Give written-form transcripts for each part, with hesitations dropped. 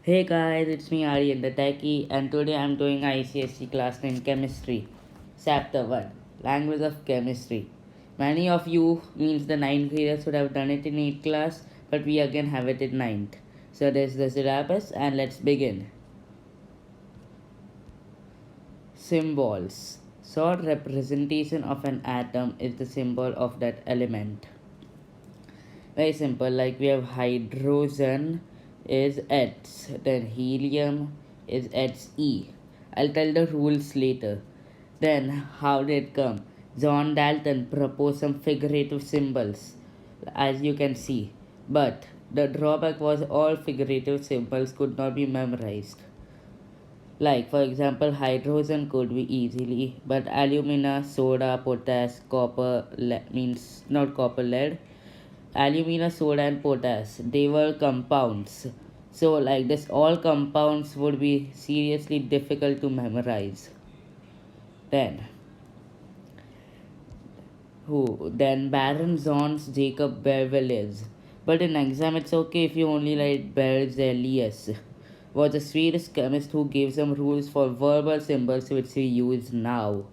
Hey guys, it's me Aryan the Techie, and today I'm doing ICSE class 10 chemistry, chapter 1, language of chemistry. Many of you means the 9th graders would have done it in 8th class, but we again have it in 9th. So there's the syllabus, and let's begin. Symbols. Short representation of an atom is the symbol of that element. Very simple, like we have hydrogen is H, then helium is He. I'll tell the rules later. Then, how did it come? John Dalton proposed some figurative symbols, as you can see, but the drawback was all figurative symbols could not be memorized. Like, for example, hydrogen could be easily, but alumina, soda, potash, copper, means not copper, lead, alumina, soda, and potash, they were compounds. So, like this, all compounds would be seriously difficult to memorize. Then, Then Baron Johannes Jacob Berzelius. But in exam, it's okay if you only write Berzelius. Was a Swedish chemist who gave some rules for verbal symbols which we use now.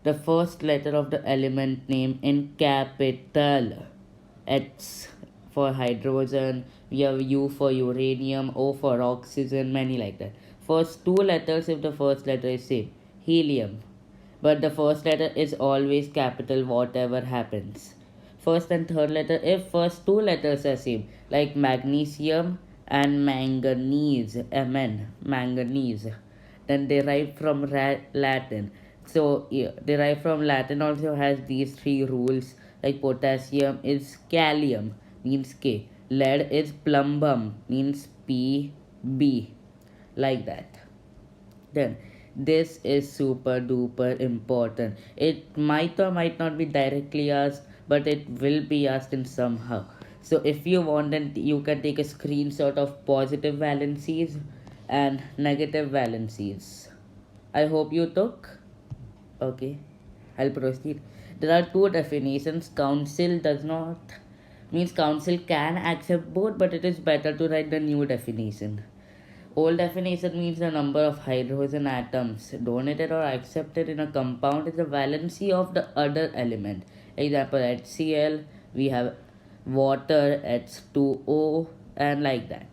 The first letter of the element name in capital. H for hydrogen, we have U for uranium, O for oxygen, many like that. First two letters if the first letter is same. Helium. But the first letter is always capital whatever happens. First and third letter if first two letters are same, like magnesium and manganese, Mn, manganese, then derived from Latin. So yeah, derived from Latin also has these three rules, like potassium is kalium, means K, lead is plumbum, means Pb, like that. Then this is super duper important. It might or might not be directly asked, but it will be asked in somehow. So if you want, then you can take a screenshot of positive valencies and negative valencies. I hope you took. Okay, I'll proceed. There are two definitions. Council does not means council can accept both, but it is better to write the new definition. Old definition means the number of hydrogen atoms donated or accepted in a compound is the valency of the other element. Example HCl, we have water, H2O, and like that.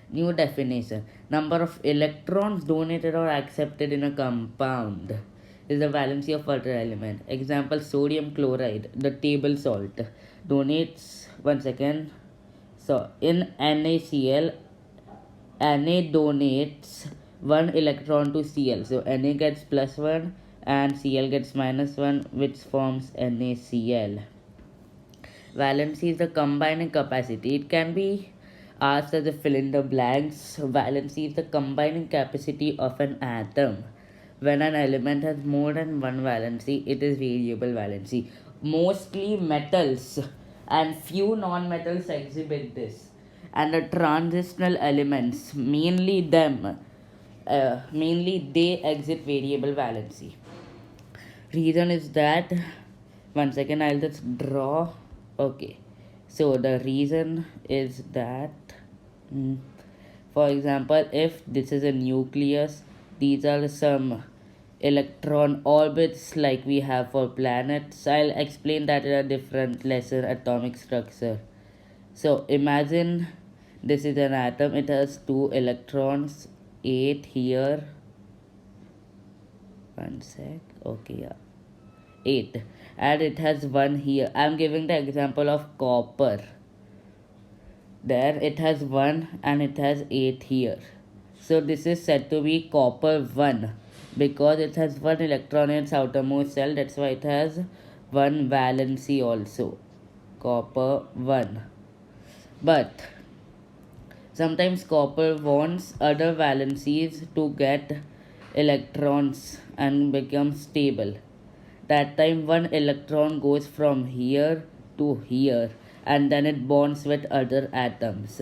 New definition. Number of electrons donated or accepted in a compound is the valency of other element. Example sodium chloride, the table salt, donates, one second. So in NaCl, Na donates 1 electron to Cl. So Na gets plus 1 and Cl gets minus 1, which forms NaCl. Valency is the combining capacity. It can be asked as a fill in the blanks. Valency is the combining capacity of an atom. When an element has more than one valency, it is variable valency. Mostly metals and few non-metals exhibit this. And the transitional elements, mainly they exhibit variable valency. Reason is that, one second, I'll just draw. Okay, so the reason is that, for example, if this is a nucleus, these are some electron orbits like we have for planets. I'll explain that in a different lesson, atomic structure. So imagine this is an atom, it has 2 electrons, 8 here, one sec, okay, yeah, 8, and it has 1 here. I'm giving the example of copper. There it has 1 and it has 8 here. So this is said to be copper 1 because it has 1 electron in its outermost shell. That's why it has 1 valency also. Copper 1. But sometimes copper wants other valencies to get electrons and become stable. That time one electron goes from here to here and then it bonds with other atoms.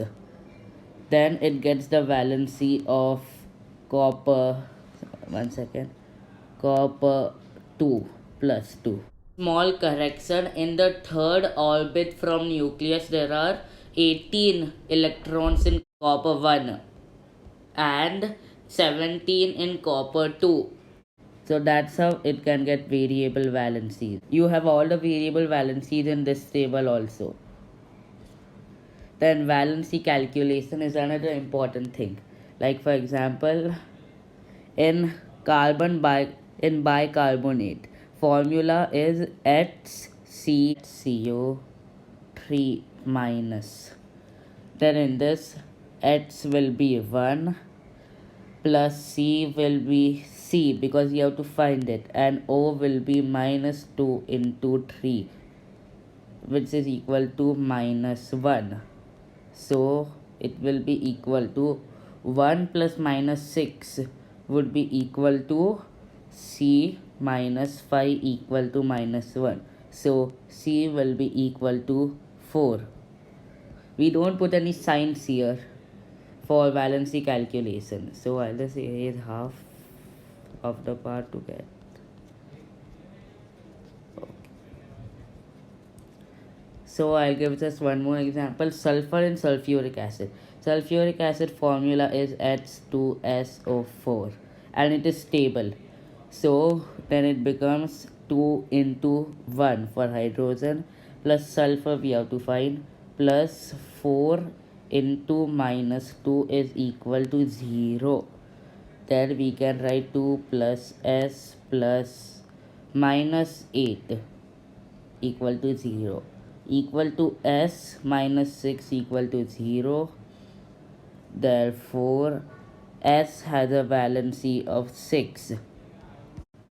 Then it gets the valency of copper, one second, copper 2 plus 2. Small correction, in the third orbit from nucleus there are 18 electrons in copper 1 and 17 in copper 2. So that's how it can get variable valencies. You have all the variable valencies in this table also. Then valency calculation is another important thing. Like for example, in in bicarbonate, formula is HCCO3 minus. Then in this, H will be 1 plus C will be C because you have to find it, and O will be minus 2 into 3, which is equal to minus 1. So it will be equal to 1 plus minus 6 would be equal to C minus 5 equal to minus 1. So C will be equal to 4. We don't put any signs here for valency calculation. So I'll just erase half of the part to get. So I'll give just one more example. Sulfur and sulfuric acid. Sulfuric acid formula is H2SO4 and it is stable. So then it becomes 2 into 1 for hydrogen plus sulfur we have to find plus 4 into minus 2 is equal to 0. Then we can write 2 plus S plus minus 8 equal to 0 equal to S minus 6 equal to 0. Therefore S has a valency of 6.